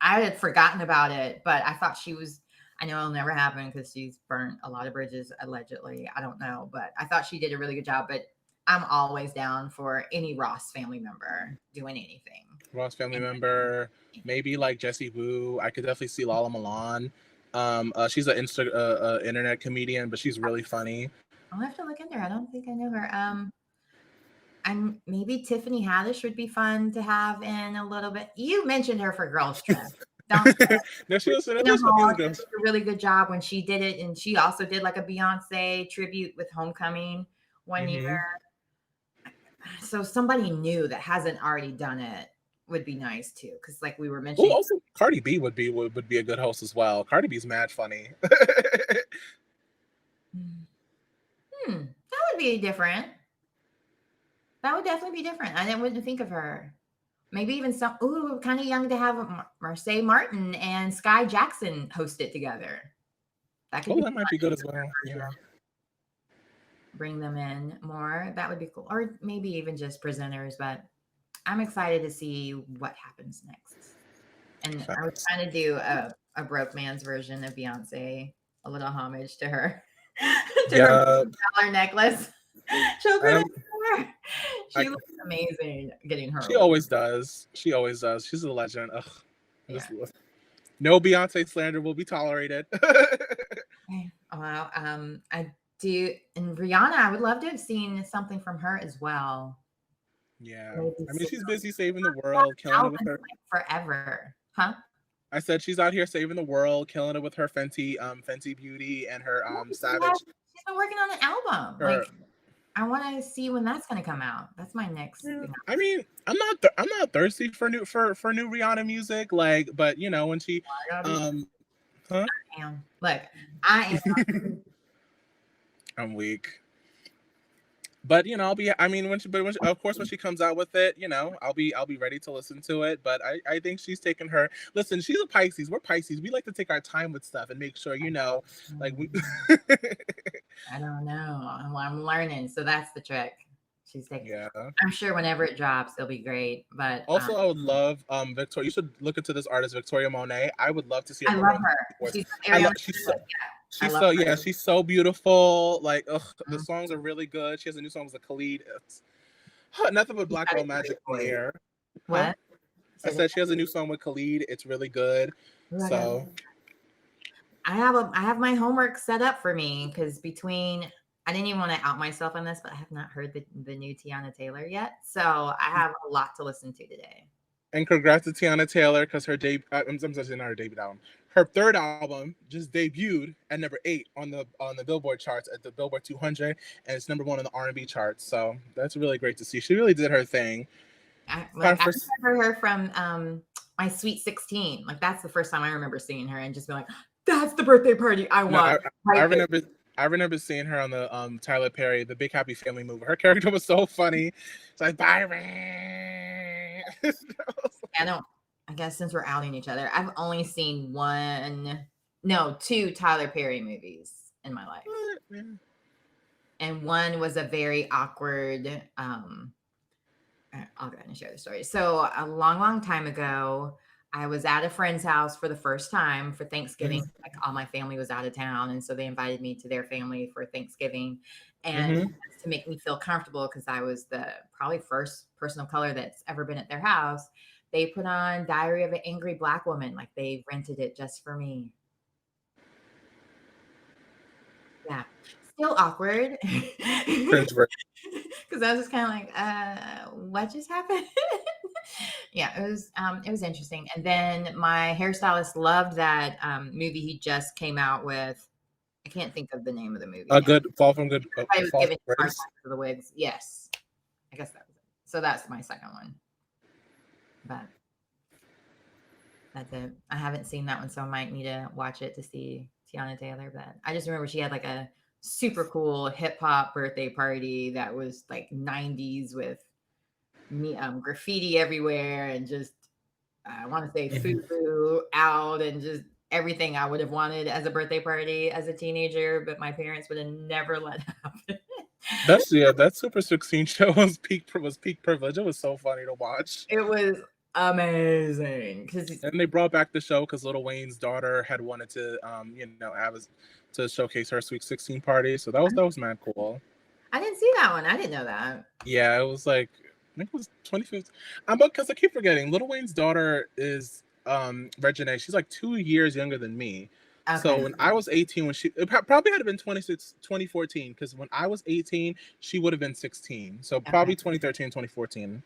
I had forgotten about it, but I thought she was. I know it'll never happen because she's burnt a lot of bridges allegedly. I don't know, but I thought she did a really good job. But I'm always down for any Ross family member doing anything. Ross family member, maybe like Jessie Wu. I could definitely see Lala Milan. She's an internet comedian, but she's really funny. I'll have to look into her. I don't think I know her. And maybe Tiffany Haddish would be fun to have in a little bit. You mentioned her for Girls Trip. Don't No, she was a really good job when she did it, and she also did like a Beyonce tribute with Homecoming one year. So somebody new that hasn't already done it would be nice too, because like we were mentioning. Oh, also Cardi B would be a good host as well. Cardi B's mad funny. That would be different. That would definitely be different. I wouldn't think of her. Maybe even kind of young to have Marseille Martin and Sky Jackson host it together. That might be good as well. Yeah. Bring them in more. That would be cool. Or maybe even just presenters, but I'm excited to see what happens next. And I was trying to do a broke man's version of Beyonce, a little homage to her, to her Yeah. $1 necklace. Children, Um, she I, looks amazing getting her she award. always does. She always does. She's a legend. Ugh. Yeah. No Beyonce slander will be tolerated. Well, I do, and Rihanna, I would love to have seen something from her as well. Yeah. Maybe I mean, see she's busy saving the world, killing it with her. like forever, huh? I said she's out here saving the world, killing it with her Fenty Beauty and her Savage. She's been working on an album. Her, Like, I want to see when that's going to come out. That's my next thing. I mean, I'm not thirsty for new Rihanna music, like, but you know when she, huh? Look, I am. I'm weak. But you know, of course, when she comes out with it, you know, I'll be ready to listen to it. But I think she's taken her. Listen, she's a Pisces. We're Pisces. We like to take our time with stuff and make sure, you know, like we. I don't know. I'm learning, so that's the trick. She's taking. Yeah. I'm sure whenever it drops, it'll be great. But also, I would love Victoria. You should look into this artist, Victoria Monet. I would love to see her. I love her. She's so beautiful. Like, the songs are really good. She has a new song with Khalid. It's nothing but black girl magic in the air. What? I said she has a new song with Khalid. It's really good. So I have my homework set up for me because I didn't even want to out myself on this, but I have not heard the new Teyana Taylor yet. So I have a lot to listen to today. And congrats to Teyana Taylor because her I'm sorry, not her debut album. Her third album just debuted at number 8 on the Billboard charts at the Billboard 200, and it's number 1 on the R&B charts. So that's really great to see. She really did her thing. I remember her from My Sweet 16. Like that's the first time I remember seeing her and just being like, "That's the birthday party I want." I remember seeing her on the Tyler Perry, the Big Happy Family movie. Her character was so funny. It's like Byron. I guess since we're outing each other, I've only seen 2 Tyler Perry movies in my life. And one was a very awkward, I'll go ahead and share the story. So a long time ago, I was at a friend's house for the first time for Thanksgiving. Like all my family was out of town. And so they invited me to their family for Thanksgiving. And to make me feel comfortable, because I was the probably first person of color that's ever been at their house, they put on Diary of an Angry Black Woman. Like they rented it just for me. Yeah. Still awkward. Because I was just kind of like, what just happened? Yeah, it was interesting. And then my hairstylist loved that movie he just came out with. I can't think of the name of the movie. Fall from Good. I was giving hard time for the wigs. Yes, I guess that was it. So that's my second one. But that's it. I haven't seen that one, so I might need to watch it to see Teyana Taylor. But I just remember she had like a super cool hip hop birthday party that was like 90s with me graffiti everywhere and just I want to say foo out and just everything I would have wanted as a birthday party as a teenager, but my parents would have never let happen. That Super 16 show was peak privilege. It was so funny to watch. It was amazing and they brought back the show because Lil Wayne's daughter had wanted to to showcase her Sweet 16 party. So that was mad cool. I didn't see that one. I didn't know that. Yeah, it was like I think it was 2015. Because I keep forgetting. Lil Wayne's daughter is Reginae. She's like 2 years younger than me. Okay. So when I was 18, it probably had been 2014, because when I was 18, she would have been 16. So probably 2013, 2014.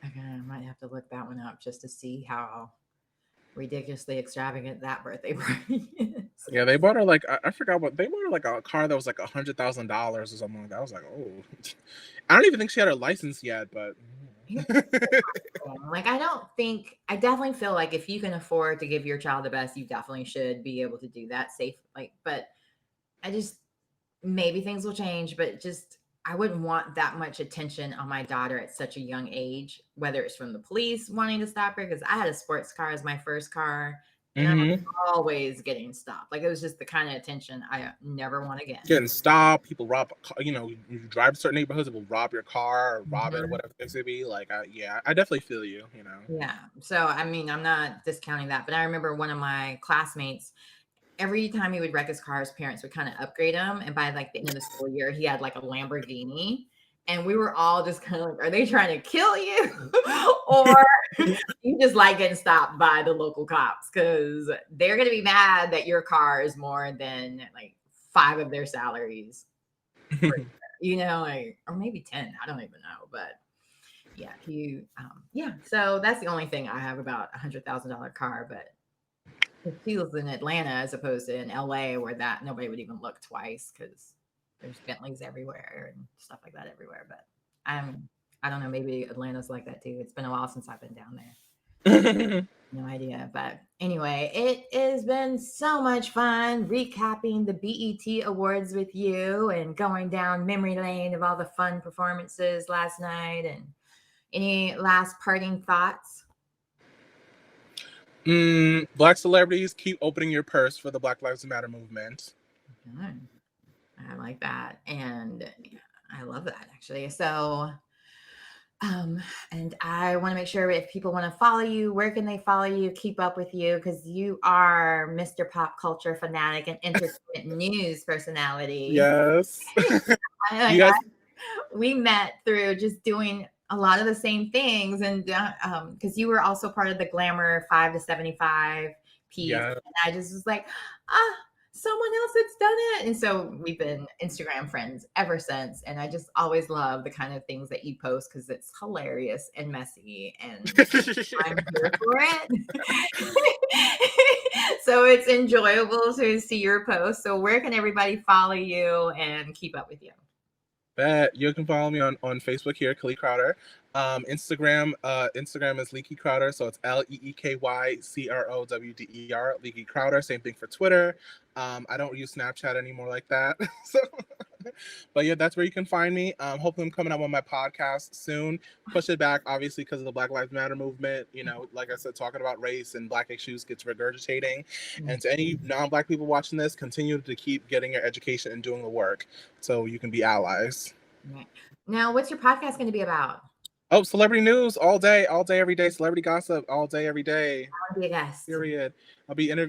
Okay, I might have to look that one up just to see how ridiculously extravagant that birthday party is. Yeah, they bought her like I forgot what they bought her, like a car that was like $100,000 or something like that. I was like, oh, I don't even think she had her license yet, but like I definitely feel like if you can afford to give your child the best, you definitely should be able to do that safe. But I just maybe things will change, but just I wouldn't want that much attention on my daughter at such a young age, whether it's from the police wanting to stop her, because I had a sports car as my first car, And I was Mhm. always getting stopped. Like, it was just the kind of attention I never want again. Getting stopped, people rob, you know, you drive to certain neighborhoods, people rob your car or rob it or Mhm. whatever it may be. Like, yeah, I definitely feel you, you know. Yeah. So, I mean, I'm not discounting that, but I remember one of my classmates, every time he would wreck his car, his parents would kind of upgrade him. And by like the end of the school year, he had like a Lamborghini. And we were all just kind of like, are they trying to kill you? Or you just like getting stopped by the local cops? Because they're going to be mad that your car is more than like 5 of their salaries, you know, like, or maybe 10. I don't even know. But yeah, yeah. So that's the only thing I have about $100,000 car. But if he was in Atlanta as opposed to in LA, where that nobody would even look twice because there's Bentleys everywhere and stuff like that everywhere. But I don't know, maybe Atlanta's like that too. It's been a while since I've been down there. No idea. But anyway, it has been so much fun recapping the BET Awards with you and going down memory lane of all the fun performances last night. And any last parting thoughts? Black celebrities, keep opening your purse for the Black Lives Matter movement. Good. I like that. And yeah, I love that actually. So, and I want to make sure if people want to follow you, where can they follow you, keep up with you? Because you are Mr. Pop Culture fanatic and entertainment news personality. Yes. I, You guys, we met through just doing a lot of the same things. And because you were also part of the Glamour 5 to 75 piece. yeah. And I just was like, someone else that's done it. And so we've been Instagram friends ever since. And I just always love the kind of things that you post because it's hilarious and messy. And I'm here for it. So it's enjoyable to see your posts. So where can everybody follow you and keep up with you? Bet you can follow me on Facebook here, Khaaliq Crowder. Instagram is Leaky Crowder, so it's LeekyCrowder, Leaky Crowder. Same thing for Twitter. I don't use Snapchat anymore like that. So, but yeah, that's where you can find me. Hopefully, I'm coming up on my podcast soon. Push it back, obviously, because of the Black Lives Matter movement. You know, like I said, talking about race and Black issues gets regurgitating. And to any non-Black people watching this, continue to keep getting your education and doing the work so you can be allies. Right. Now, what's your podcast going to be about? Oh, celebrity news all day, every day. Celebrity gossip all day, every day. I want to be a guest. Period. I'll be and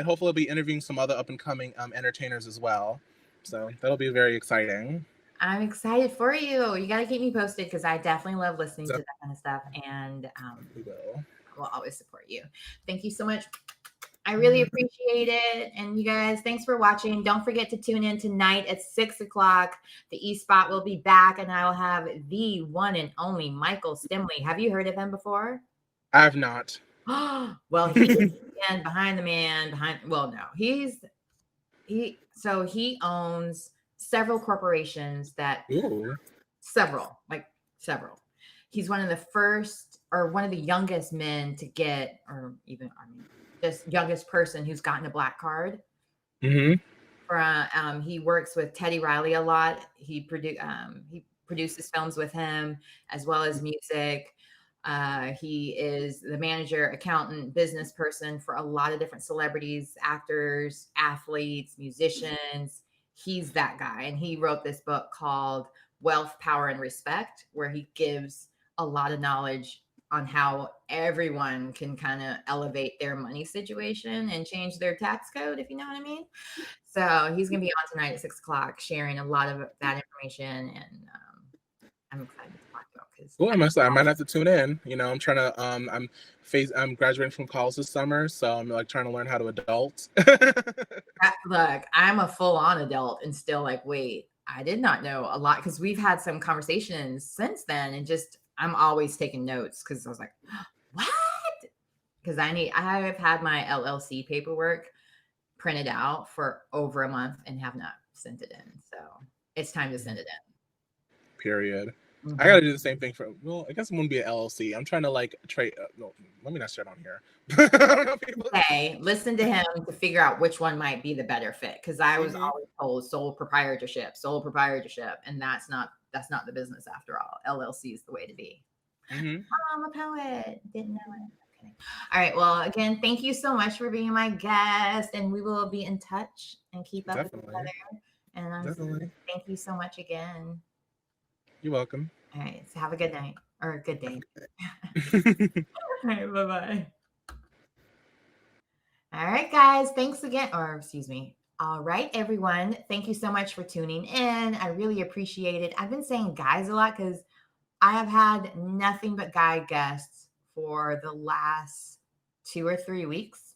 hopefully I'll be interviewing some other up and coming entertainers as well. So that'll be very exciting. I'm excited for you. You got to keep me posted because I definitely love listening to that kind of stuff, and We will. we'll always support you. Thank you so much. I really appreciate it. And you guys, thanks for watching. Don't forget to tune in tonight at 6:00. The E-Spot will be back, and I will have the one and only Michael Stimley. Have you heard of him before? I have not. Well, he's behind the man. Well, no, he owns several corporations that Ooh. several. He's one of the first or one of the youngest men to get, or even, this youngest person who's gotten a black card. Mm-hmm. He works with Teddy Riley a lot. He produces films with him as well as music. He is the manager, accountant, business person for a lot of different celebrities, actors, athletes, musicians. He's that guy. And he wrote this book called Wealth, Power, and Respect, where he gives a lot of knowledge on how everyone can kind of elevate their money situation and change their tax code, if you know what I mean. So he's going to be on tonight at 6:00, sharing a lot of that information. And I'm excited to talk about because I might have to tune in. You know, I'm trying to I'm graduating from college this summer, so I'm like trying to learn how to adult. look, I'm a full-on adult and still like, wait, I did not know a lot because we've had some conversations since then, and just I'm always taking notes because I was like, what? Because I have had my LLC paperwork printed out for over a month and have not sent it in. So it's time to send it in. Period. Mm-hmm. I got to do the same thing I guess it wouldn't be an LLC. I'm trying to like trade. No, let me not share it on here. I don't know people. Okay, listen to him to figure out which one might be the better fit. Because I was always told sole proprietorship, and that's not the business after all. LLC is the way to be. Mm-hmm. I'm a poet. Didn't know it. All right. Well, again, thank you so much for being my guest, and we will be in touch and keep up with each Definitely. other. And Definitely. thank you so much again. You're welcome. All right. So have a good night or a good day. All right. Bye-bye. All right, guys. Thanks again. Or excuse me. All right, everyone. Thank you so much for tuning in. I really appreciate it. I've been saying guys a lot because I have had nothing but guy guests for the last 2 or 3 weeks.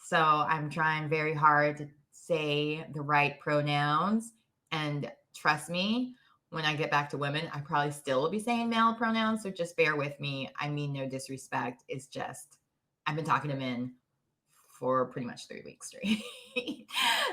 So I'm trying very hard to say the right pronouns. And trust me, when I get back to women, I probably still will be saying male pronouns. So just bear with me. I mean, no disrespect. It's just, I've been talking to men for pretty much 3 weeks straight.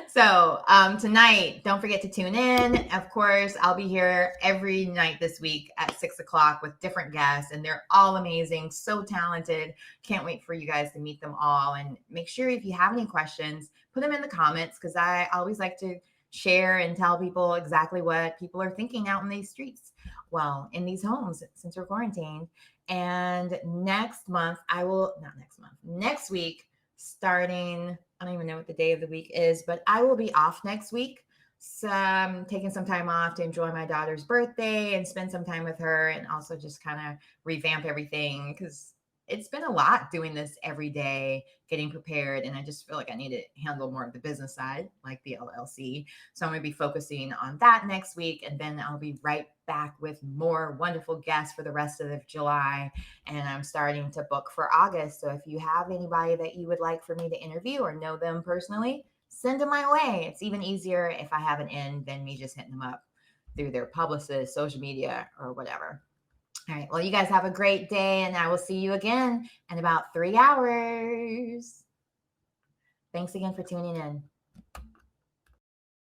So tonight, don't forget to tune in. Of course, I'll be here every night this week at 6 o'clock with different guests, and they're all amazing, so talented. Can't wait for you guys to meet them all. And make sure if you have any questions, put them in the comments, because I always like to share and tell people exactly what people are thinking out in these streets. Well, in these homes since we're quarantined. And next week, starting, I don't even know what the day of the week is, but I will be off next week. So I'm taking some time off to enjoy my daughter's birthday and spend some time with her, and also just kind of revamp everything, because it's been a lot doing this every day, getting prepared. And I just feel like I need to handle more of the business side, like the LLC. So I'm going to be focusing on that next week. And then I'll be right back with more wonderful guests for the rest of July. And I'm starting to book for August. So if you have anybody that you would like for me to interview or know them personally, send them my way. It's even easier if I have an in than me just hitting them up through their publicist, social media, or whatever. All right. Well, you guys have a great day, and I will see you again in about 3 hours. Thanks again for tuning in.